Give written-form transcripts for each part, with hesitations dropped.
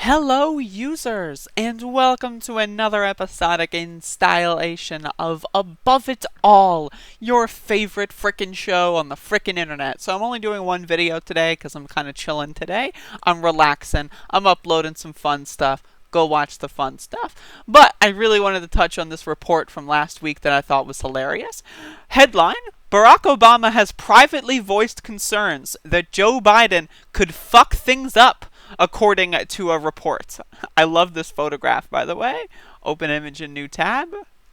Hello, users, and welcome to another episodic installation of Above It All, your favorite frickin' show on the frickin' internet. So I'm only doing one video today because I'm kind of chilling today. I'm relaxing. I'm uploading some fun stuff. Go watch the fun stuff. But I really wanted to touch on this report from last week that I thought was hilarious. Headline: Barack Obama has privately voiced concerns that Joe Biden could fuck things up, according to a report. I love this photograph, by the way. Open image in new tab.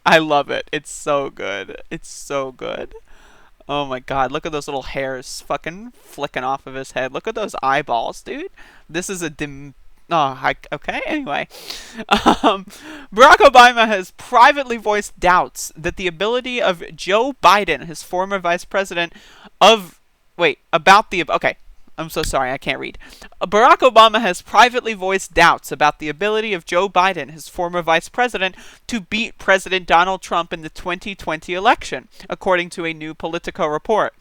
I love it. It's so good. It's so good. Oh my god, look at those little hairs fucking flicking off of his head. Look at those eyeballs, dude. This is a okay, anyway. Barack Obama has privately voiced doubts that the ability of Joe Biden, his former vice president, I'm so sorry, I can't read. Barack Obama has privately voiced doubts about the ability of Joe Biden, his former vice president, to beat President Donald Trump in the 2020 election, according to a new Politico report.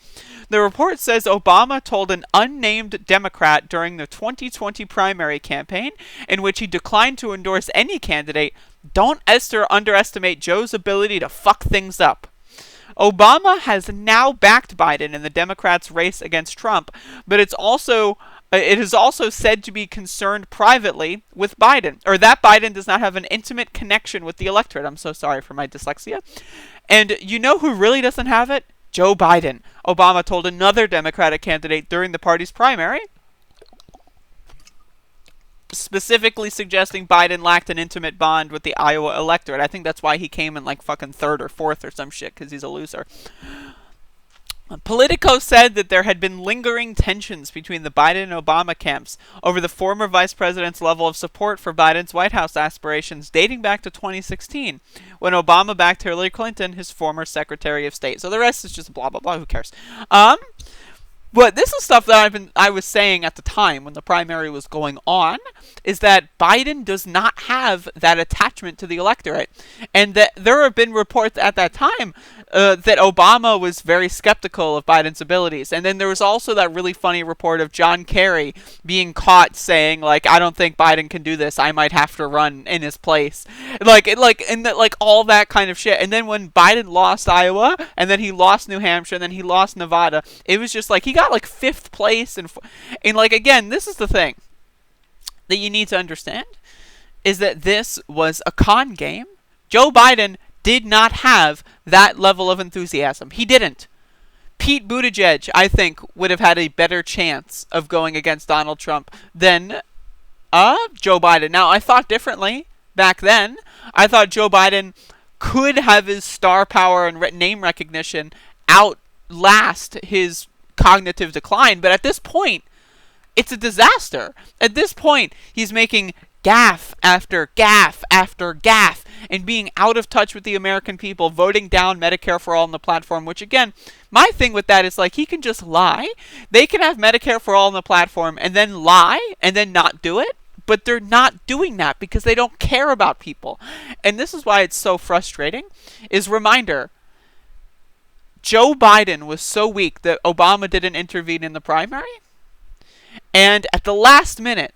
The report says Obama told an unnamed Democrat during the 2020 primary campaign, in which he declined to endorse any candidate, "Don't underestimate Joe's ability to fuck things up." Obama has now backed Biden in the Democrats' race against Trump, but it is also said to be concerned privately with Biden, or that Biden does not have an intimate connection with the electorate. I'm so sorry for my dyslexia. And you know who really doesn't have it? Joe Biden. Obama told another Democratic candidate during the party's primary, specifically suggesting Biden lacked an intimate bond with the Iowa electorate. I think that's why he came in like fucking third or fourth or some shit, because he's a loser. Politico said that there had been lingering tensions between the Biden and Obama camps over the former vice president's level of support for Biden's White House aspirations dating back to 2016, when Obama backed Hillary Clinton, his former Secretary of State. So the rest is just blah, blah, blah. Who cares? But this is stuff that I was saying at the time when the primary was going on, is that Biden does not have that attachment to the electorate. And that there have been reports at that time that Obama was very skeptical of Biden's abilities. And then there was also that really funny report of John Kerry being caught saying, like, "I don't think Biden can do this. I might have to run in his place." Like all that kind of shit. And then when Biden lost Iowa, and then he lost New Hampshire, and then he lost Nevada, it was just like he got like 5th place. And like, again, this is the thing that you need to understand, is that this was a con game. Joe Biden did not have that level of enthusiasm. He didn't. Pete Buttigieg, I think, would have had a better chance of going against Donald Trump than Joe Biden. Now, I thought differently back then. I thought Joe Biden could have his star power and name recognition outlast his cognitive decline, but at this point, it's a disaster. At this point, he's making gaffe after gaffe after gaffe and being out of touch with the American people, voting down Medicare for All on the platform, which, again, my thing with that is, like, he can just lie. They can have Medicare for All on the platform and then lie and then not do it, but they're not doing that because they don't care about people. And this is why it's so frustrating, is reminder, Joe Biden was so weak that Obama didn't intervene in the primary. And at the last minute,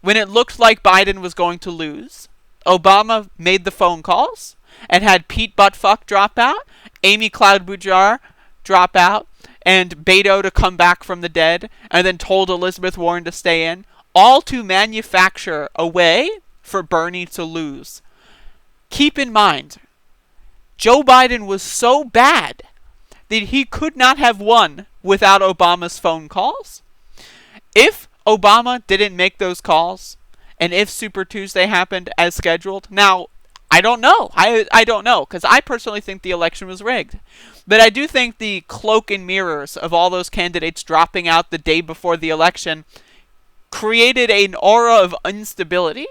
when it looked like Biden was going to lose, Obama made the phone calls and had Pete Buttfuck drop out, Amy Klobuchar drop out, and Beto to come back from the dead, and then told Elizabeth Warren to stay in, all to manufacture a way for Bernie to lose. Keep in mind, Joe Biden was so bad that he could not have won without Obama's phone calls. If Obama didn't make those calls, and if Super Tuesday happened as scheduled, now, I don't know. I don't know, because I personally think the election was rigged. But I do think the cloak and mirrors of all those candidates dropping out the day before the election created an aura of instability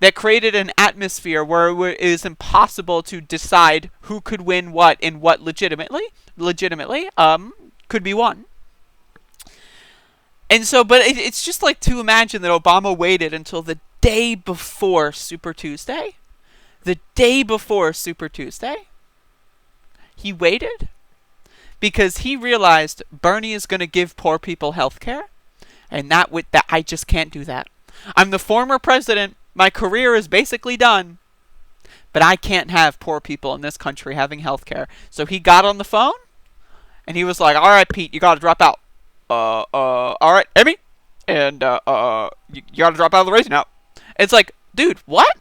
that created an atmosphere where it is impossible to decide who could win what and what legitimately could be won. And so, but it's just like to imagine that Obama waited until the day before Super Tuesday. The day before Super Tuesday. He waited because he realized Bernie is going to give poor people health care. And that I just can't do that. I'm the former president. My career is basically done. But I can't have poor people in this country having health care. So he got on the phone, and he was like, all right, Pete, you got to drop out. All right, Amy? And, you got to drop out of the race now. It's like, dude, what?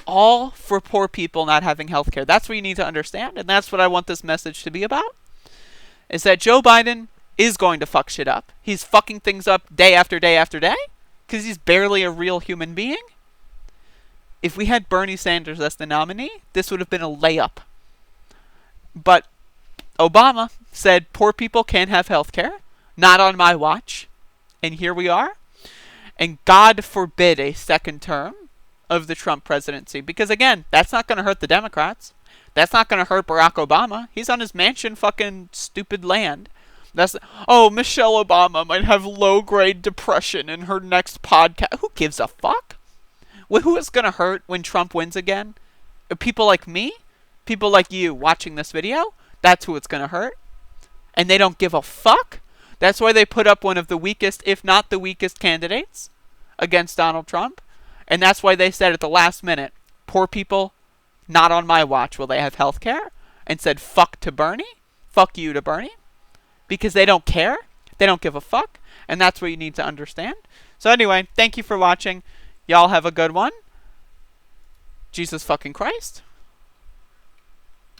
All for poor people not having health care. That's what you need to understand, and that's what I want this message to be about, is that Joe Biden is going to fuck shit up. He's fucking things up day after day after day, because he's barely a real human being. If we had Bernie Sanders as the nominee, this would have been a layup. But Obama said poor people can't have health care. Not on my watch. And here we are. And God forbid a second term of the Trump presidency. Because again, that's not going to hurt the Democrats. That's not going to hurt Barack Obama. He's on his mansion fucking stupid land. Michelle Obama might have low-grade depression in her next podcast. Who gives a fuck? Who is going to hurt when Trump wins again? People like me? People like you watching this video? That's who it's going to hurt. And they don't give a fuck? That's why they put up one of the weakest, if not the weakest candidates against Donald Trump. And that's why they said at the last minute, poor people, not on my watch will they have health care. And said fuck to Bernie. Fuck you to Bernie. Because they don't care. They don't give a fuck. And that's what you need to understand. So anyway, thank you for watching. Y'all have a good one. Jesus fucking Christ.